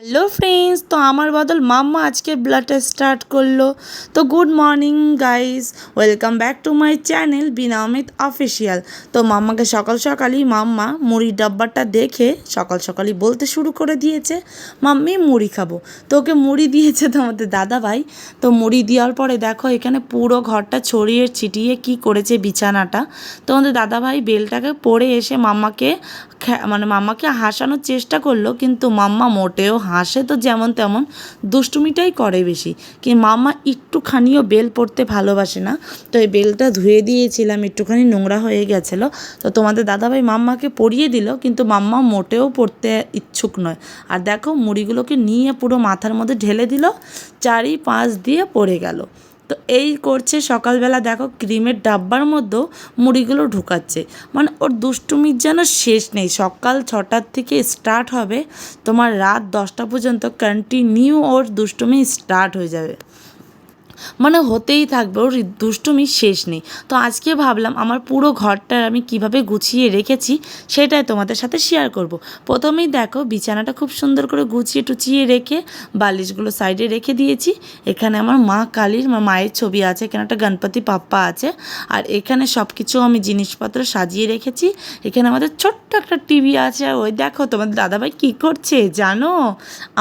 Hello friends, তো আমার বদল মাম্মা আজকে ব্লগটা স্টার্ট করলো। তো good morning guys, welcome back to my channel Veena Amit official. তো মাম্মাকে সকাল সকালই মাম্মা মুড়ির ডাব্বাটা দেখে সকাল সকালই বলতে শুরু করে দিয়েছে, মাম্মি মুড়ি খাবো। তো ওকে মুড়ি দিয়েছে তোমাদের দাদাভাই। তো মুড়ি দেওয়ার পরে দেখো এখানে পুরো ঘরটা ছড়িয়ে ছিটিয়ে কি করেছে বিছানাটা। তোমাদের দাদাভাই বেলটাকে পড়ে এসে মাম্মাকে মাম্মাকে হাসানোর চেষ্টা করলো, কিন্তু মাম্মা মোটেও হাসে তো যেমন তেমন, দুষ্টুমিটাই করে বেশি। কি মাম্মা একটুখানিও বেল পড়তে ভালোবাসে না। তো এই বেলটা ধুয়ে দিয়েছিলাম, একটুখানি নোংরা হয়ে গেছিলো। তো তোমাদের দাদাভাই মাম্মাকে পরিয়ে দিল, কিন্তু মাম্মা মোটেও পড়তে ইচ্ছুক নয়। আর দেখো মুড়িগুলোকে নিয়ে পুরো মাথার মধ্যে ঢেলে দিল, চারি পাঁচ দিয়ে পড়ে গেল। তো এই করছে সকালবেলা, দেখো ক্রিমের ডাব্বার মধ্যেও মুড়িগুলো ঢুকাচ্ছে। মানে ওর দুষ্টুমির যেন শেষ নেই। সকাল 6টার থেকে স্টার্ট হবে, তোমার রাত 10টা পর্যন্ত কন্টিনিউ ওর দুষ্টুমি স্টার্ট হয়ে যাবে। মানে হতেই থাকবে, ওর দুষ্টুমি শেষ নেই। তো আজকে ভাবলাম আমার পুরো ঘরটা আমি কিভাবে গুছিয়ে রেখেছি সেটাই তোমাদের সাথে শেয়ার করব। প্রথমেই দেখো বিছানাটা খুব সুন্দর করে গুছিয়ে টুচিয়ে রেখে বালিশগুলো সাইডে রেখে দিয়েছি। এখানে আমার মা কালীর মায়ের ছবি আছে, এখানে একটা গণপতি পাপ্পা আছে, আর এখানে সব কিছু আমি জিনিসপত্র সাজিয়ে রেখেছি। এখানে আমাদের ছোট্ট একটা টিভি আছে। আর ওই দেখো তোমাদের দাদাভাই কী করছে জানো,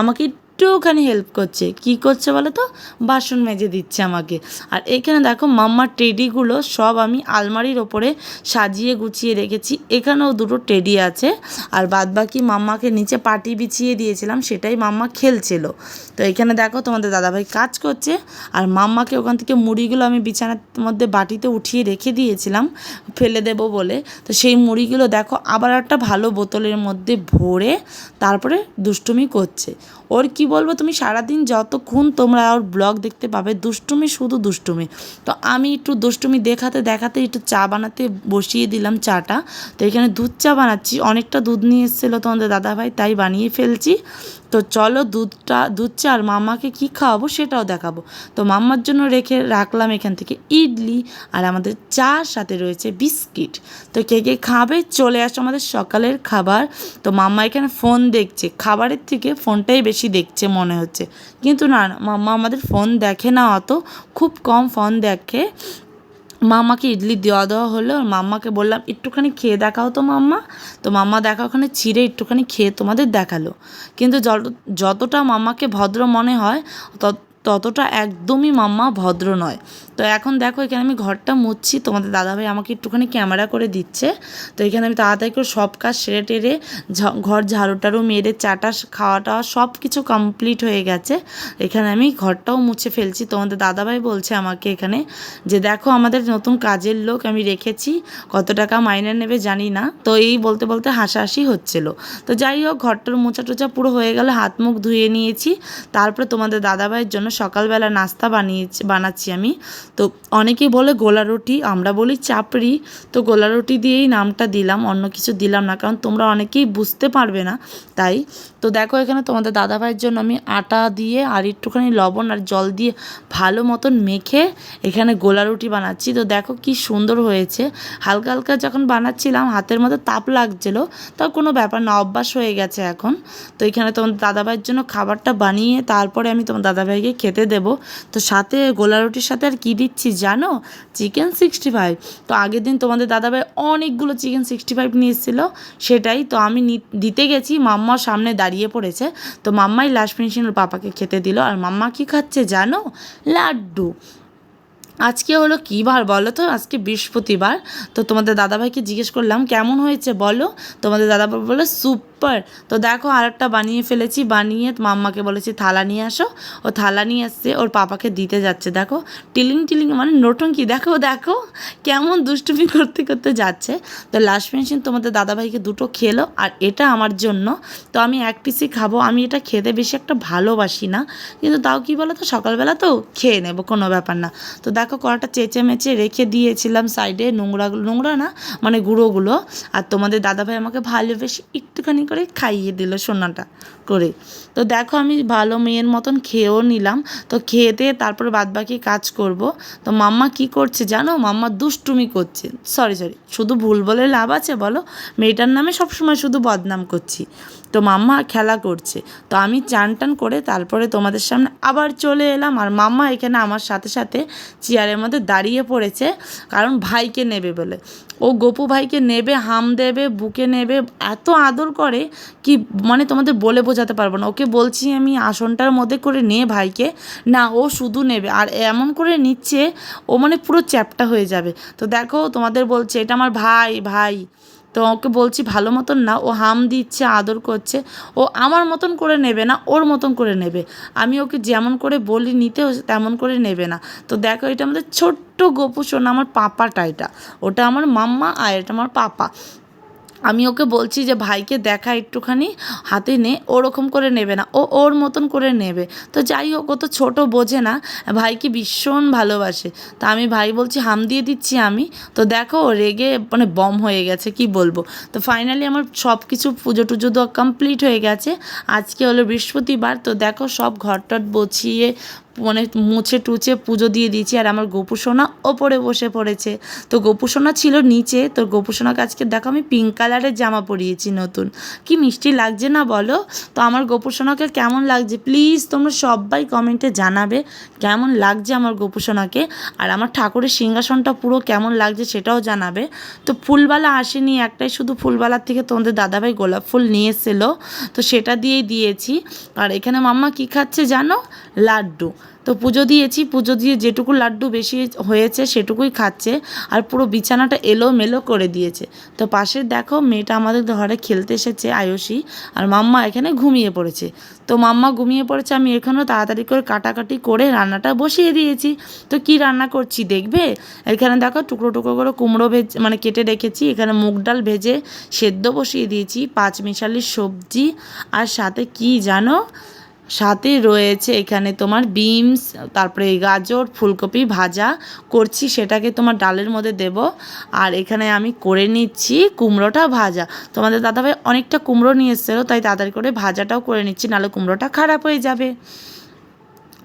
আমাকে একটুখানি হেল্প করছে। কি করছে বলো তো, বাসন মেজে দিচ্ছে আমাকে। আর এখানে দেখো মাম্মার টেডিগুলো সব আমি আলমারির ওপরে সাজিয়ে গুছিয়ে রেখেছি। এখানেও দুটো টেডি আছে, আর বাদবাকি মাম্মাকে নিচে পাটি বিছিয়ে দিয়েছিলাম, সেটাই মাম্মা খেলছিল। তো এখানে দেখো তোমাদের দাদাভাই কাজ করছে, আর মাম্মাকে ওখান থেকে মুড়িগুলো আমি বিছানার মধ্যে বাটিতে উঠিয়ে রেখে দিয়েছিলাম ফেলে দেবো বলে। তো সেই মুড়িগুলো দেখো আবার একটা ভালো বোতলের মধ্যে ভরে তারপরে দুষ্টুমি করছে। ওর কি বলবো, তুমি সারাদিন যতক্ষণ তোমরা ওর ব্লগ দেখতে পাবে দুষ্টুমি, শুধু দুষ্টুমি। তো আমি একটু দুষ্টুমি দেখাতে দেখাতে একটু চা বানাতে বসিয়ে দিলাম চাটা। তো এখানে দুধ চা বানাচ্ছি, অনেকটা দুধ নিয়ে এসেছিলো তোমাদের দাদাভাই, তাই বানিয়ে ফেলছি। তো চলো দুধ চা আর মাম্মাকে কী খাওয়াবো সেটাও দেখাবো। তো মাম্মার জন্য রাখলাম এখান থেকে ইডলি, আর আমাদের চার সাথে রয়েছে বিস্কিট। তো কে কে খাবে চলে আসো আমাদের সকালের খাবার। তো মাম্মা এখানে ফোন দেখছে, খাবারের থেকে ফোনটাই বেশি দেখছে মনে হচ্ছে। কিন্তু না, মাম্মা আমাদের ফোন দেখে না অত, খুব কম ফোন দেখে। মাম্মাকে ইডলি দেওয়া হলো, আর মাম্মাকে বললাম একটুখানি খেয়ে দেখাও তো মাম্মা। তো মাম্মা দেখা ওখানে ছিঁড়ে একটুখানি খেয়ে তোমাদের দেখালো। কিন্তু যতটা মাম্মাকে ভদ্র মনে হয় ততটা একদমই মাম্মা ভদ্র নয়। তো এখন দেখো এখানে আমি ঘরটা মুছছি, তোমাদের দাদাভাই আমাকে একটুখানি ক্যামেরা করে দিচ্ছে। তো এখানে আমি তাড়াতাড়ি করে সব কাজ সেরে টেরে ঘর ঝাড়ুটারও মেরে চাটা খাওয়াটা সব কিছু কমপ্লিট হয়ে গেছে। এখানে আমি ঘরটাও মুছে ফেলছি। তোমাদের দাদাভাই বলছে আমাকে এখানে যে দেখো আমাদের নতুন কাজের লোক আমি রেখেছি, কত টাকা মাইনে নেবে জানি না। তো এই বলতে বলতে হাসাহাসি হচ্ছিল। তো যাই হোক, ঘরটার মোছা টোচা পুরো হয়ে গেল, হাত মুখ ধুয়ে নিয়েছি। তারপরে তোমাদের দাদাভাইয়ের জন্য সকালবেলা নাস্তা বানাচ্ছি আমি। তো অনেকেই বলে গোলা রুটি, আমরা বলি চাপড়ি। তো গোলা রুটি দিয়েই নামটা দিলাম, অন্য কিছু দিলাম না, কারণ তোমরা অনেকেই বুঝতে পারবে না তাই। তো দেখো এখানে তোমাদের দাদাভাইয়ের জন্য আমি আটা দিয়ে আর একটুখানি লবণ আর জল দিয়ে ভালো মতন মেখে এখানে গোলা রুটি বানাচ্ছি। তো দেখো কি সুন্দর হয়েছে। হালকা হালকা যখন বানাচ্ছিলাম হাতের মধ্যে তাপ লাগছিলো, তাও কোনো ব্যাপার না, অভ্যাস হয়ে গেছে এখন। তো এখানে তোমাদের দাদাভাইয়ের জন্য খাবারটা বানিয়ে তারপরে আমি তোমার দাদাভাইকে খেতে দেবো। তো সাথে গোলা রুটির সাথে আর কী দিচ্ছি জানো, চিকেন 65। তো আগের দিন তোমাদের দাদাভাই অনেকগুলো চিকেন 65 নিয়ে এসেছিলো, সেটাই তো আমি দিতে গেছি, মাম্মার সামনে দাঁড়িয়ে পড়েছে। তো মাম্মাই লাস্ট ফিনিশিং ওর পাপাকে খেতে দিল। আর মাম্মা কী খাচ্ছে জানো, লাড্ডু। আজকে হলো কী বার বলো তো, আজকে বৃহস্পতিবার। তো তোমাদের দাদাভাইকে জিজ্ঞেস করলাম কেমন হয়েছে বলো, তোমাদের দাদাভাই বললো সুপার। তো দেখো আরেকটা বানিয়ে ফেলেছি, বানিয়ে মাম্মাকে বলেছি থালা নিয়ে আসো। ও থালা নিয়ে আসছে, ওর পাপাকে দিতে যাচ্ছে। দেখো টিলিং টিলিং মানে নটঙ্কি, দেখো দেখো কেমন দুষ্টুমি করতে করতে যাচ্ছে। তো লাস্ট ফিনিশিং তোমাদের দাদাভাইকে দুটো খেলো, আর এটা আমার জন্য। তো আমি এক পিসই খাবো, আমি এটা খেতে বেশি একটা ভালোবাসি না, কিন্তু তাও কি বলো তো সকালবেলা তো খেয়ে নেবো, কোনো ব্যাপার না। তো দেখো কড়াটা চেঁচে মেচে রেখে দিয়েছিলাম সাইডে, নোংরা না মানে গুঁড়োগুলো। আর তোমাদের দাদাভাই আমাকে ভালোবেসে একটুখানি করে খাইয়ে দিল সোনাটা করে। তো দেখো আমি ভালো মেয়ের মতন খেয়েও নিলাম। তো খেয়ে দিয়ে তারপরে বাদবাকি কাজ করব। তো মাম্মা কি করছে জানো, মাম্মা দুষ্টুমি করছে। সরি শুধু ভুল বলে লাভ আছে বলো, মেয়েটার নামে সবসময় শুধু বদনাম করছি। তো মাম্মা খেলা করছে। তো আমি চান টান করে তারপরে তোমাদের সামনে আবার চলে এলাম। আর মাম্মা এখানে আমার সাথে সাথে চেয়ারের মধ্যে দাঁড়িয়ে পড়েছে, কারণ ভাইকে নেবে বলে। ও গপু ভাইকে নেবে, হাম দেবে, বুকে নেবে, এত আদর করে কি মানে তোমাদের বলে বোঝাতে পারবো না। ওকে বলছি আমি আসনটার মধ্যে করে নে ভাইকে, না ও শুধু নেবে, আর এমন করে নিচ্ছে ও মানে পুরো চ্যাপটা হয়ে যাবে। তো দেখো তোমাদের বলছে এটা আমার ভাই ভাই, তো ওকে বলছি ভালো মতন না, ও হাম দিচ্ছে, আদর করছে। ও আমার মতন করে নেবে না, ওর মতন করে নেবে। আমি ওকে যেমন করে বলি নিতে, ও তেমন করে নেবে না। তো দেখো এটা আমাদের ছোট্ট গপু সোনা, আমার পাপাটা এটা, ওটা আমার মাম্মা আর এটা আমার পাপা। আমি ওকে বলছি যে ভাইকে দেখা একটুখানি, হাতে নে, ওরকম করে নেবে না, ও ওর মতন করে নেবে। তো যাই হোক, ও তো ছোটো, বোঝে না, ভাইকে ভীষণ ভালোবাসে। তা আমি ভাই বলছি হাম দিয়ে দিচ্ছি আমি। তো দেখো ও রেগে মানে বম হয়ে গেছে, কি বলবো। তো ফাইনালি আমার সব কিছু পুজো টুজো দেওয়া কমপ্লিট হয়ে গেছে। আজকে হলো বৃহস্পতিবার। তো দেখো সব ঘরটট বছিয়ে মানে মুছে টুছে পুজো দিয়ে দিয়েছি। আর আমার গোপু সোনা ওপরে বসে পড়েছে। তো গোপু সোনা ছিল নিচে। তো গোপু সোনাকে আজকে দেখো আমি পিঙ্ক কালারের জামা পরিয়েছি নতুন, কি মিষ্টি লাগছে না বলো। তো আমার গোপু সোনাকে কেমন লাগছে প্লিজ তোমরা সবাই কমেন্টে জানাবে কেমন লাগছে আমার গোপু সোনাকে। আর আমার ঠাকুরের সিংহাসনটা পুরো কেমন লাগছে সেটাও জানাবে। তো ফুলবালা আসেনি, একটাই শুধু ফুলবালার থেকে তোমাদের দাদাভাই গোলাপ ফুল নিয়ে এসেছিলো, তো সেটা দিয়েই দিয়েছি। আর এখানে মাম্মা কী খাচ্ছে জানো, লাড্ডু। তো পুজো দিয়েছি, পুজো দিয়ে যেটুকু লাড্ডু বেশি হয়েছে সেটুকুই খাচ্ছে। আর পুরো বিছানাটা এলোমেলো করে দিয়েছে। তো পাশে দেখো মেয়েটা আমাদের ঘরে খেলতে এসেছে, আয়ুষী, আর মাম্মা এখানে ঘুমিয়ে পড়েছে। তো মাম্মা ঘুমিয়ে পড়েছে, আমি এখানেও তাড়াতাড়ি করে কাটাকাটি করে রান্নাটা বসিয়ে দিয়েছি। তো কি রান্না করছি দেখবে। এখানে দেখো টুকরো টুকরো করে কুমড়ো মানে কেটে রেখেছি। এখানে মুগ ডাল ভেজে সেদ্ধ বসিয়ে দিয়েছি, পাঁচমিশালি সবজি, আর সাথে কি জানো, সাথে রয়েছে এখানে তোমার বিনস, তারপরে গাজর, ফুলকপি ভাজা করছি, সেটাকে তোমার ডালের মধ্যে দেব। আর এখানে আমি করে নিচ্ছি কুমড়োটা ভাজা। তোমাদের দাদাভাই অনেকটা কুমড়ো নিয়ে এসেছিলো, তাই তাড়াতাড়ি করে ভাজাটাও করে নিচ্ছি, নাহলে কুমড়োটা খারাপ হয়ে যাবে।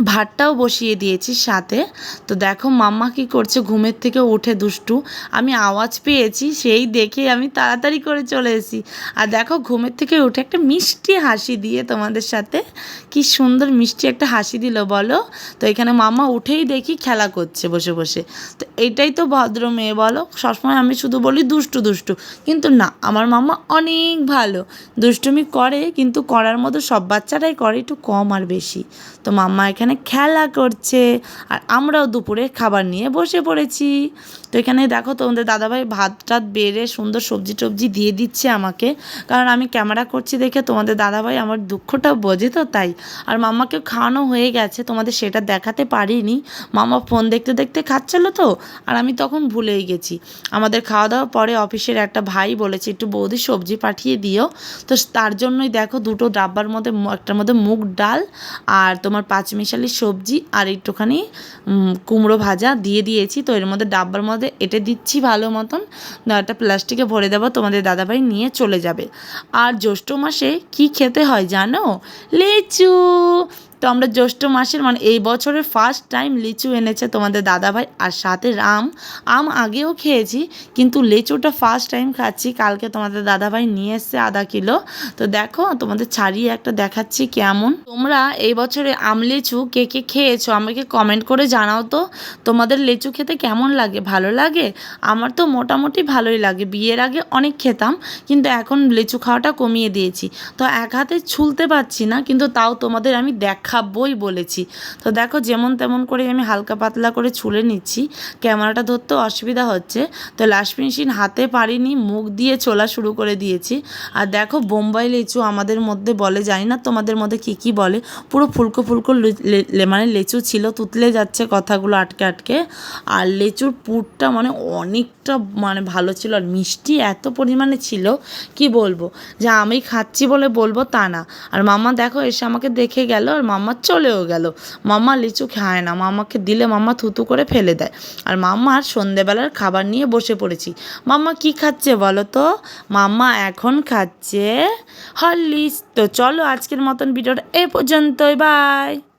ভাতটাও বসিয়ে দিয়েছি সাথে। তো দেখো মাম্মা কি করছে, ঘুমের থেকে উঠে দুষ্টু, আমি আওয়াজ পেয়েছি সেই দেখে আমি তাড়াতাড়ি করে চলে এসেছি। আর দেখো ঘুমের থেকে উঠে একটা মিষ্টি হাসি দিয়ে তোমাদের সাথে, কি সুন্দর মিষ্টি একটা হাসি দিল বলো। তো এখানে মাম্মা উঠেই দেখি খেলা করছে বসে বসে। তো এইটাই তো ভদ্র মেয়ে বলো, সবসময় আমি শুধু বলি দুষ্টু দুষ্টু, কিন্তু না, আমার মাম্মা অনেক ভালো, দুষ্টুমি করে কিন্তু করার মতো সব বাচ্চারাই করে, একটু কম আর বেশি। তো মাম্মা এখানে খেলা করছে, আর আমরাও দুপুরে খাবার নিয়ে বসে পড়েছি। তো এখানে দেখো তোমাদের দাদাভাই ভাত টাত বেড়ে সুন্দর সবজি টবজি দিয়ে দিচ্ছে আমাকে, কারণ আমি ক্যামেরা করছি দেখে তোমাদের দাদাভাই আমার দুঃখটা বোঝে, তো তাই। আর মাম্মাকে খাওয়ানো হয়ে গেছে, তোমাদের সেটা দেখাতে পারিনি, মাম্মা ফোন দেখতে দেখতে খাচ্ছিলো তো, আর আমি তখন ভুলেই গেছি। আমাদের খাওয়া দাওয়ার পরে অফিসের একটা ভাই বলেছে একটু বৌদি সবজি পাঠিয়ে দিও, তো তার জন্যই দেখো দুটো ডাব্বার মধ্যে, একটার মধ্যে মুগ ডাল আর তোমার পাঁচমিশালি সবজি আর একটুখানি কুমড়ো ভাজা দিয়ে দিয়েছি। তো এর মধ্যে ডাব্বার মধ্যে এঁটে দিচ্ছি ভালো মতন, একটা প্লাস্টিকে ভরে দেবো, তোমাদের দাদাভাই নিয়ে চলে যাবে। আর জ্যৈষ্ঠ মাসে কি খেতে হয় জানো, লিচু। তো আমরা জ্যৈষ্ঠ মাসের মানে এই বছরের ফার্স্ট টাইম লিচু এনেছে তোমাদের দাদাভাই, আর সাথে আম আগেও খেয়েছি, কিন্তু লিচুটা ফার্স্ট টাইম খাচ্ছি। কালকে তোমাদের দাদাভাই নিয়ে এসছে আধা কিলো। তো দেখো তোমাদের ছাড়িয়ে একটা দেখাচ্ছি কেমন। তোমরা এই বছরে আম লিচু কে কে খেয়েছো আমাকে কমেন্ট করে জানাও তো, তোমাদের লিচু খেতে কেমন লাগে, ভালো লাগে? আমার তো মোটামুটি ভালোই লাগে, বিয়ের আগে অনেক খেতাম, কিন্তু এখন লিচু খাওয়াটা কমিয়ে দিয়েছি। তো এক হাতে ছুলতে পারছি না, কিন্তু তাও তোমাদের আমি দেখাবই বলেছি। তো দেখো যেমন তেমন করে আমি হালকা পাতলা করে ছুলে নিচ্ছি, ক্যামেরাটা ধরতে অসুবিধা হচ্ছে। তো লাস্ট ফিনিশিং হাতে পারিনি, মুখ দিয়ে ছোলা শুরু করে দিয়েছি। আর দেখো বোম্বাই লিচু আমাদের মধ্যে বলে, জানি না তোমাদের মধ্যে কী কী বলে, পুরো ফুলকো ফুলকো মানে লিচু ছিল, তুতলে যাচ্ছে কথাগুলো আটকে আটকে। আর লিচুর পুরটা মানে অনেকটা মানে ভালো ছিল, আর মিষ্টি এত পরিমাণে ছিল কি বলবো, যে আমি খাচ্ছি বলে বলবো তা না। আর মাম্মা দেখো এসে আমাকে দেখে গেল, আর মাম্মা চলেও গেল। মাম্মা লিচু খায় না, মাম্মাকে দিলে মাম্মা থুতু করে ফেলে দেয়। আর মাম্মা আর সন্ধেবেলার খাবার নিয়ে বসে পড়েছি। মাম্মা কি খাচ্ছে বলো তো, মাম্মা এখন খাচ্ছে হরলিক্স। তো চলো আজকের মতন ভিডিওটা এ পর্যন্তই, বাই।